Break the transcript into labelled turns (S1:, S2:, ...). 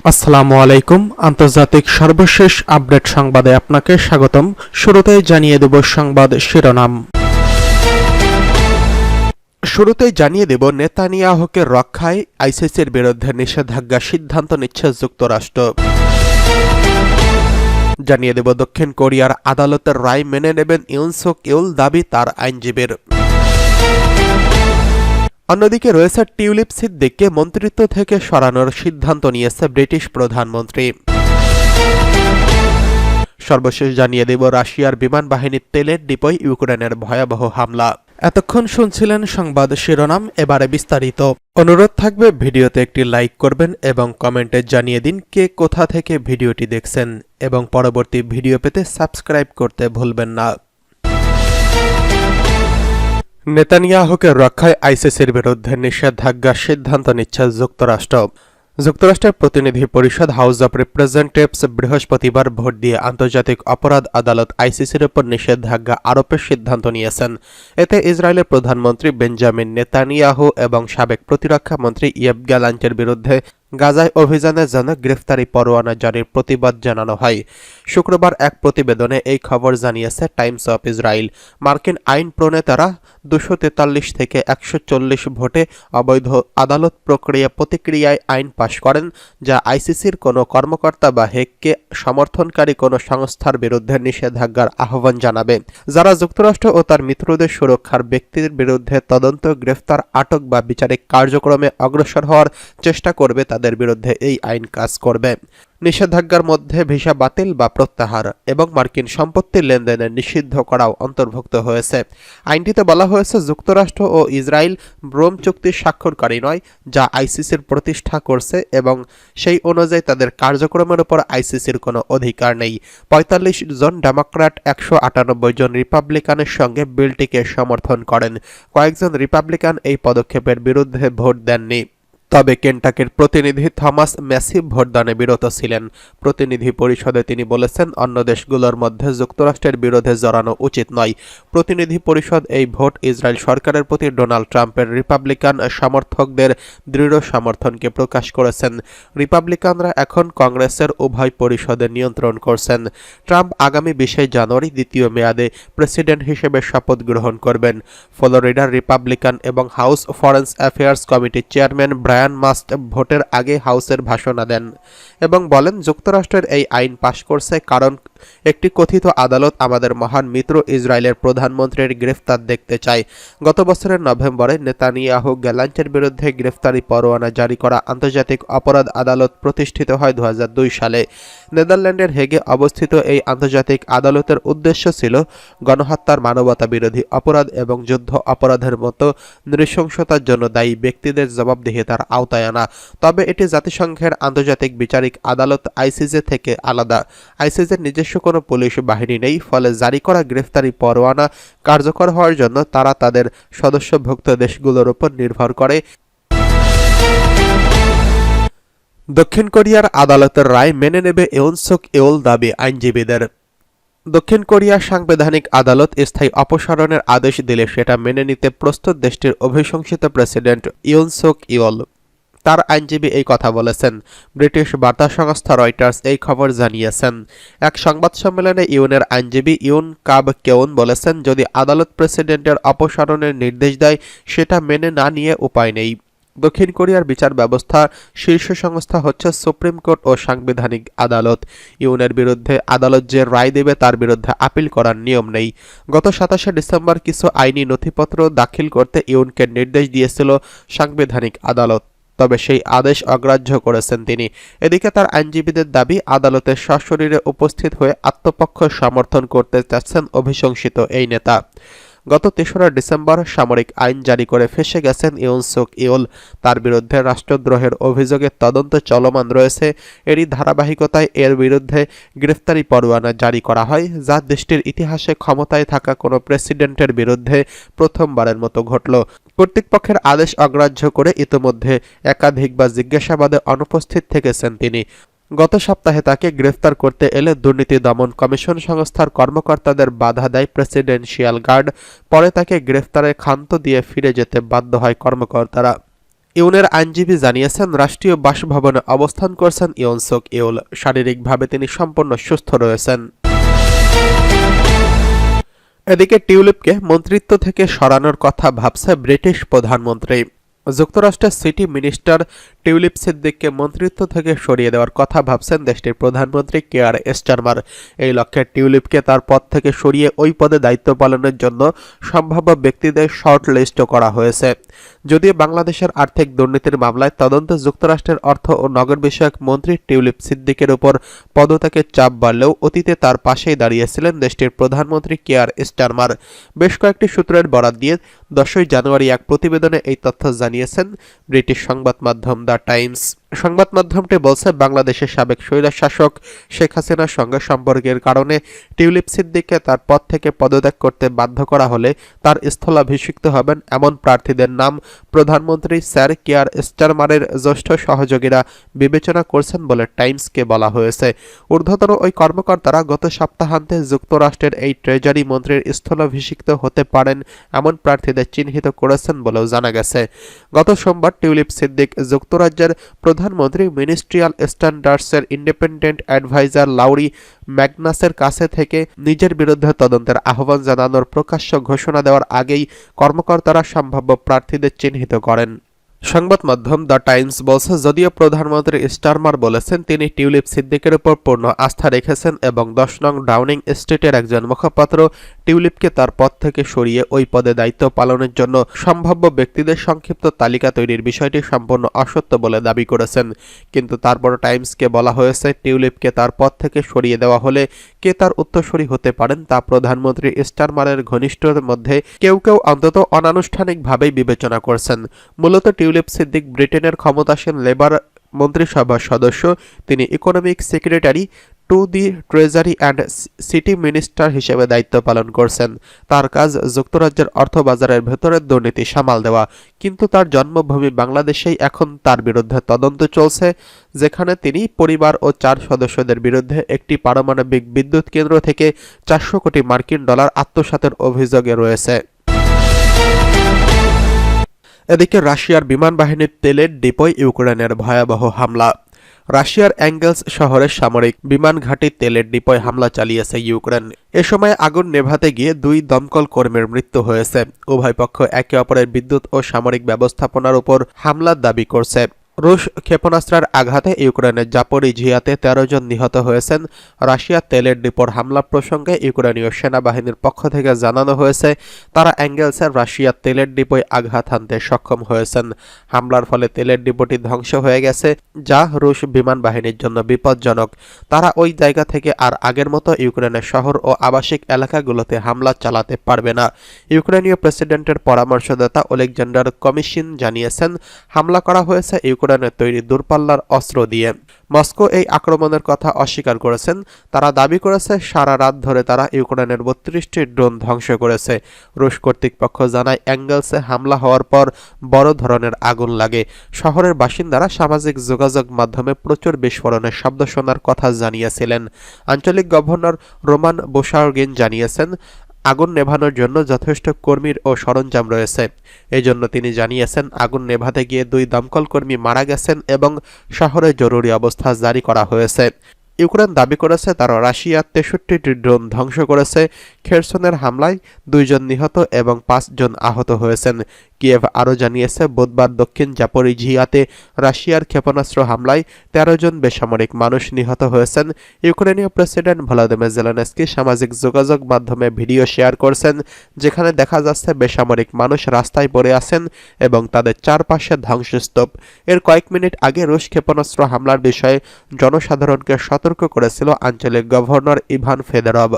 S1: আসসালামু আলাইকুম। আন্তর্জাতিক সর্বশেষ আপডেট সংবাদে আপনাকে স্বাগতম। শুরুতেই জানিয়ে দেব সংবাদ শিরোনাম। নেতানিয়াহুকে রক্ষায় আইসিসির বিরুদ্ধে নিষেধাজ্ঞা সিদ্ধান্ত নিচ্ছে যুক্তরাষ্ট্র। জানিয়ে দেব দক্ষিণ কোরিয়ার আদালতের রায় মেনে নেবেন ইউন সুক ইউল, দাবি তার আইনজীবীর। অন্যদিকে রয়েছে টিউলিপ সিদ্দিককে মন্ত্রিত্ব থেকে সরানোর সিদ্ধান্ত নিয়েছে ব্রিটিশ প্রধানমন্ত্রী। সর্বশেষ জানিয়ে দেব রাশিয়ার বিমান বাহিনীর তেলের ডিপোয় ইউক্রেনের ভয়াবহ হামলা। এতক্ষণ শুনছিলেন সংবাদ শিরোনাম, এবারে বিস্তারিত। অনুরোধ থাকবে ভিডিওতে একটি লাইক করবেন এবং কমেন্টে জানিয়ে দিন কে কোথা থেকে ভিডিওটি দেখছেন, এবং পরবর্তী ভিডিও পেতে সাবস্ক্রাইব করতে ভুলবেন না। নেতানিয়াহুকে রক্ষায় আইসিসির বিরুদ্ধে নিষেধাজ্ঞার সিদ্ধান্ত নিচ্ছে যুক্তরাষ্ট্র। যুক্তরাষ্ট্রের প্রতিনিধি পরিষদ হাউস অব রিপ্রেজেন্টেটিভস বৃহস্পতিবার ভোট দিয়ে আন্তর্জাতিক অপরাধ আদালত আইসিসির উপর নিষেধাজ্ঞা আরোপের সিদ্ধান্ত নিয়েছেন। এতে ইসরায়েলের প্রধানমন্ত্রী বেঞ্জামিন নেতানিয়াহু এবং সাবেক প্রতিরক্ষা মন্ত্রী ইয়েভ গ্যালান্টের বিরুদ্ধে গাজায় অভিযানের জন্য গ্রেফতারি পরোয়ানা জারির প্রতিবাদ জানানো হয়। শুক্রবার এক প্রতিবেদনে এই খবর জানিয়েছে টাইমস অফ ইসরায়েল। মার্কিন আইন প্রণেতারা 243 থেকে 140 ভোটে অবৈধ আদালত প্রতিক্রিয়ায় আইন পাশ করেন, যা আইসিসির কোনো কর্মকর্তা বা হেগকে সমর্থনকারী কোনো সংস্থার বিরুদ্ধে নিষেধাজ্ঞার আহ্বান জানাবে, যারা যুক্তরাষ্ট্র ও তার মিত্রদের সুরক্ষার ব্যক্তির বিরুদ্ধে তদন্ত, গ্রেফতার, আটক বা বিচারিক কার্যক্রমে অগ্রসর হওয়ার চেষ্টা করবে তাদের বিরুদ্ধে এই আইন কাজ করবে। নিষেধাজ্ঞার মধ্যে ভিসা বাতিল বা প্রত্যাহার এবং মার্কিন সম্পত্তি লেনদেনের নিষিদ্ধ করাও অন্তর্ভুক্ত হয়েছে। আইনটিতে বলা হয়েছে যুক্তরাষ্ট্র ও ইসরায়েল রোম চুক্তি স্বাক্ষরকারী নয়, যা আইসিসির প্রতিষ্ঠা করছে, এবং সেই অনুযায়ী তাদের কার্যক্রমের উপর আইসিসির কোনো অধিকার নেই। 45 জন ডেমোক্র্যাট 198 জন রিপাবলিকানের সঙ্গে বিলটিকে সমর্থন করেন। কয়েকজন রিপাবলিকান এই পদক্ষেপের বিরুদ্ধে ভোট দেননি, তবে কেন্টাকির প্রতিনিধি থমাস ম্যাসি ভোটদানে বিরত ছিলেন। প্রতিনিধি পরিষদে তিনি বলেছেন, অন্য দেশগুলোর মধ্যে যুক্তরাষ্ট্রের বিরোধে জড়ানো উচিত নয়। প্রতিনিধি পরিষদ এই ভোট ইসরায়েল সরকারের প্রতি ডোনাল্ড ট্রাম্পের রিপাবলিকান সমর্থকদের দৃঢ় সমর্থনকে প্রকাশ করেছেন। রিপাবলিকানরা এখন কংগ্রেসের উভয় পরিষদে নিয়ন্ত্রণ করছেন। ট্রাম্প আগামী 20 জানুয়ারি দ্বিতীয় মেয়াদে প্রেসিডেন্ট হিসেবে শপথ গ্রহণ করবেন। ফ্লোরিডার রিপাবলিকান এবং হাউস ফরেন অ্যাফেয়ার্স কমিটির চেয়ারম্যান ব্রায়ান মাস্ট ভোটের আগে হাউসের ভাষণ দেন এবং বলেন, যুক্তরাষ্ট্রের এই আইন পাশ করছে কারণ একটি কথিত আদালত আমাদের মহান মিত্র ইসরায়েলের প্রধানমন্ত্রীর গ্রেফতার দেখতে চায়। গত বছরের নভেম্বরে নেতানিয়াহু গ্যালান্টের বিরুদ্ধে গ্রেফতারি পরোয়ানা জারি করা আন্তর্জাতিক অপরাধ আদালত প্রতিষ্ঠিত হয় 2002 সালে। নেদারল্যান্ডের হেগে অবস্থিত এই আন্তর্জাতিক আদালতের উদ্দেশ্য ছিল গণহত্যার, মানবতা বিরোধী অপরাধ এবং যুদ্ধ অপরাধের মতো নৃশংসতার জন্য দায়ী ব্যক্তিদের জবাবদিহিতার আওতায় আনা। তবে এটি জাতিসংঘের আন্তর্জাতিক বিচারিক আদালত আইসিজে থেকে আলাদা। আইসিজের নিজস্ব কোনো পুলিশ বাহিনী নেই, ফলে জারি করা গ্রেফতারি পরোয়ানা কার্যকর হওয়ার জন্য তারা তাদের সদস্যভুক্ত দেশগুলোর উপর নির্ভর করে। দক্ষিণ কোরিয়ার আদালতের রায় মেনে নেবে ইউন সুক ইউল, দাবি আইনজীবীদের। দক্ষিণ কোরিয়ার সাংবিধানিক আদালত স্থায়ী অপসারণের আদেশ দিলে সেটা মেনে নিতে প্রস্তুত দেশটির অভিশংসিত প্রেসিডেন্ট ইউন সুক ইউল। তার আইনজীবী এই কথা বলেছেন। ব্রিটিশ বার্তা সংস্থা রয়টার্স এই খবর জানিয়েছেন। এক সংবাদ সম্মেলনে ইউনের আইনজীবী ইউন কাব কেউন বলেছেন, যদি আদালত প্রেসিডেন্টের অপসারণের নির্দেশ দেয় সেটা মেনে না নিয়ে উপায় নেই। দক্ষিণ কোরিয়ার বিচার ব্যবস্থার শীর্ষ সংস্থা হচ্ছে সুপ্রিম কোর্ট ও সাংবিধানিক আদালত। ইউনের বিরুদ্ধে আদালত যে রায় দেবে তার বিরুদ্ধে আপিল করার নিয়ম নেই। গত 27 ডিসেম্বর কিছু আইনি নথিপত্র দাখিল করতে ইউনকে নির্দেশ দিয়েছিল সাংবিধানিক আদালত, তবে সেই আদেশ অগ্রাহ্য করেছেন তিনি। এদিকে তার আইনজীবীদের দাবি, আদালতে সশরীরে উপস্থিত হয়ে আত্মপক্ষ সমর্থন করতে চাচ্ছেন অভিশংসিত এই নেতা। গত 3রা ডিসেম্বর সামরিক আইন জারি করে ফেঁসে গেছেন ইউন সুক ইউল। তার বিরুদ্ধে রাষ্ট্রদ্রোহের অভিযোগে তদন্ত চলমান রয়েছে। এরই ধারাবাহিকতায় এর বিরুদ্ধে গ্রেফতারি পরোয়ানা জারি করা হয়, যা দেশটির ইতিহাসে ক্ষমতায় থাকা কোনো প্রেসিডেন্টের বিরুদ্ধে প্রথমবারের মতো ঘটল। কর্তৃপক্ষের আদেশ অগ্রাহ্য করে ইতোমধ্যে একাধিকবার জিজ্ঞাসাবাদে অনুপস্থিত থেকেছেন তিনি। গত সপ্তাহে তাকে গ্রেফতার করতে এলে দুর্নীতি দমন কমিশন সংস্থার কর্মকর্তাদের বাধা দেয় প্রেসিডেন্সিয়াল গার্ড। পরে তাকে গ্রেফতারে ক্ষান্ত দিয়ে ফিরে যেতে বাধ্য হয় কর্মকর্তারা। ইউনের আইনজীবী জানিয়েছেন, রাষ্ট্রীয় বাসভবনে অবস্থান করছেন ইয়ন সুক ইউল। শারীরিকভাবে তিনি সম্পূর্ণ সুস্থ রয়েছেন। এদিকে টিউলিপকে মন্ত্রিত্ব থেকে সরানোর কথা ভাবছে ব্রিটিশ প্রধানমন্ত্রী। যুক্তরাষ্ট্রের সিটি মিনিস্টার টিউলিপ সিদ্দিককে মন্ত্রিত্ব থেকে সরিয়ে দেওয়ার কথা ভাবছেন দেশটির প্রধানমন্ত্রী কেয়ার স্টারমার। এই লক্ষ্যে টিউলিপকে তার পদ থেকে সরিয়ে ওই পদে দায়িত্ব পালনের জন্য সম্ভাব্য ব্যক্তিদের শর্ট লিস্টও করা হয়েছে। যদিও বাংলাদেশের আর্থিক দুর্নীতির মামলায় তদন্তে যুক্তরাষ্ট্রের অর্থ ও নগর বিষয়ক মন্ত্রী টিউলিপ সিদ্দিকের উপর পদত্যাগের চাপ বাড়লেও অতীতে তার পাশেই দাঁড়িয়েছিলেন দেশটির প্রধানমন্ত্রী কেয়ার স্টারমার। বেশ কয়েকটি সূত্রের বরাত দিয়ে 10 জানুয়ারি এক প্রতিবেদনে এই তথ্য জানিয়েছেন ব্রিটিশ সংবাদ মাধ্যম দ্য টাইমস। সংবাদ মাধ্যমটি বলছে, বাংলাদেশের সাবেক স্বৈরশাসক শেখ হাসিনার সঙ্গে সম্পর্কের কারণে টিউলিপ সিদ্দিককে তার পদ থেকে পদত্যাগ করতে বাধ্য করা হলে তার স্থলাভিষিক্ত হবেন এমন প্রার্থীদের নাম প্রধানমন্ত্রী স্যার কেয়ার স্টারমারের জ্যেষ্ঠ সহযোগীরা বিবেচনা করছেন বলে টাইমসকে বলা হয়েছে। ঊর্ধ্বতন ওই কর্মকর্তারা গত সপ্তাহান্তে যুক্তরাষ্ট্রের এই ট্রেজারি মন্ত্রীর স্থলাভিষিক্ত হতে পারেন এমন প্রার্থীদের চিহ্নিত করেছেন বলেও জানা গেছে। গত সোমবার টিউলিপ সিদ্দিক যুক্তরাজ্যের প্রধানমন্ত্রী মিনিস্ট্রিয়াল স্ট্যান্ডার্ডসের ইন্ডিপেন্ডেন্ট অ্যাডভাইজার লাউরি ম্যাগনাসের কাছে থেকে নিজের বিরুদ্ধে তদন্তের আহ্বান জানানোর প্রকাশ্য ঘোষণা দেওয়ার আগেই কর্মকর্তারা সম্ভাব্য প্রার্থীদের চিহ্নিত করেন। সংবাদ মাধ্যম দ্য টাইমস বলছে, যদিও প্রধানমন্ত্রী স্টারমার বলেছেন তিনি টিউলিপ সিদ্দিকের উপর পূর্ণ আস্থা রেখেছেন এবং 10 নং ডাউনিং স্ট্রিটের একজন মুখপাত্র টিউলিপকে তার পদ থেকে সরিয়ে ওই পদে দায়িত্ব পালনের জন্য সম্ভাব্য ব্যক্তিদের সংক্ষিপ্ত তালিকা তৈরির বিষয়টি সম্পূর্ণ অসত্য বলে দাবি করেছেন। কিন্তু তারপর টাইমসকে বলা হয়েছে, টিউলিপকে তার পদ থেকে সরিয়ে দেওয়া হলে কে তার উত্তরসূরি হতে পারেন তা প্রধানমন্ত্রী স্টারমারের ঘনিষ্ঠদের মধ্যে কেউ কেউ অন্তত অনানুষ্ঠানিকভাবেই বিবেচনা করছেন। মূলত টিউলিপ সিদ্দিক ব্রিটেনের ক্ষমতাসীন লেবার মন্ত্রিসভার সদস্য। তিনি economic secretary to the treasury and city minister হিসেবে দায়িত্ব পালন করছেন। তার কাজ যুক্তরাজ্যের অর্থবাজারের ভেতরের দুর্নীতি সামাল দেওয়া। কিন্তু তার জন্মভূমি বাংলাদেশেই এখন তার বিরুদ্ধে তদন্ত চলছে, যেখানে তিনি পরিবার ও 4 সদস্যদের বিরুদ্ধে একটি পারমাণবিক বিদ্যুৎ কেন্দ্র থেকে 400 কোটি মার্কিন ডলার আত্মসাতের অভিযোগে রয়েছে। এদিকে রাশিয়ার বিমান বাহিনীর তেলের ডিপোয় ইউক্রেনের ভয়াবহ হামলা। রাশিয়ার অ্যাঙ্গেলস শহরের সামরিক বিমান ঘাঁটির তেলের ডিপোয় হামলা চালিয়েছে ইউক্রেন। এ সময় আগুন নেভাতে গিয়ে 2 দমকল কর্মীর মৃত্যু হয়েছে। উভয় পক্ষ একে অপরের বিদ্যুৎ ও সামরিক ব্যবস্থাপনার উপর হামলার দাবি করছে। রুশ ক্ষেপণাস্ত্রের আঘাতে ইউক্রেনের জাপোরিঝিয়াতে 13 জন নিহত হয়েছেন। রাশিয়ার তেলের ডিপোর হামলা প্রসঙ্গে ইউক্রেনীয় সেনাবাহিনীর পক্ষ থেকে জানানো হয়েছে, তারা অ্যাঙ্গেলসের রাশিয়ার তেলের ডিপোয় আঘাত হানতে সক্ষম হয়েছেন। হামলার ফলে তেলের ডিপোটি ধ্বংস হয়ে গেছে, যা রুশ বিমান বাহিনীর জন্য বিপজ্জনক। তারা ওই জায়গা থেকে আর আগের মতো ইউক্রেনের শহর ও আবাসিক এলাকাগুলোতে হামলা চালাতে পারবে না। ইউক্রেনীয় প্রেসিডেন্টের পরামর্শদাতা ওলেকজান্ডার কমিশিন জানিয়েছেন, হামলা করা হয়েছে ইউক্রেনের তৈরি দূরপাল্লার অস্ত্র দিয়ে। মস্কো এই আক্রমণের কথা অস্বীকার করেছেন। তারা দাবি করেছে সারা রাত ধরে তারা ইউক্রেনের 32টি ড্রোন ধ্বংস করেছে। রুশ কর্তৃপক্ষ জানায়, অ্যাঙ্গেলসে হামলা হওয়ার পর বড় ধরনের আগুন লাগে। শহরের বাসিন্দারা সামাজিক যোগাযোগ মাধ্যমে প্রচুর বিস্ফোরণের শব্দ শোনার কথা জানিয়েছিলেন। আঞ্চলিক গভর্নর রোমান বুশার্গিন জানিয়েছেন, আগুন নেভানোর জন্য যথেষ্ট কর্মীর ও সরঞ্জাম রয়েছে। এজন্য তিনি জানিয়েছেন, আগুন নেভাতে গিয়ে 2 দমকল কর্মী মারা গেছেন এবং শহরে জরুরি অবস্থা জারি করা হয়েছে। ইউক্রেন দাবি করেছে তারা রাশিয়ার 63টি ড্রোন ধ্বংস করেছে। খেরসনের হামলায় 2 জন নিহত এবং 5 জন আহত হয়েছেন। কিয়েভ আরও জানিয়েছে, বুধবার দক্ষিণ জাপোরিঝিয়াতে রাশিয়ার ক্ষেপণাস্ত্র হামলায় 13 জন বেসামরিক মানুষ নিহত হয়েছেন। ইউক্রেনীয় প্রেসিডেন্ট ভলোদিমির জেলেনস্কি সামাজিক যোগাযোগ মাধ্যমে ভিডিও শেয়ার করছেন, যেখানে দেখা যাচ্ছে বেসামরিক মানুষ রাস্তায় পড়ে আছেন এবং তাদের চারপাশে ধ্বংসস্তূপ। এর কয়েক মিনিট আগে রুশ ক্ষেপণাস্ত্র হামলার বিষয়ে জনসাধারণকে সতর্ক করেছিল আঞ্চলিক গভর্নর ইভান ফেদরভ।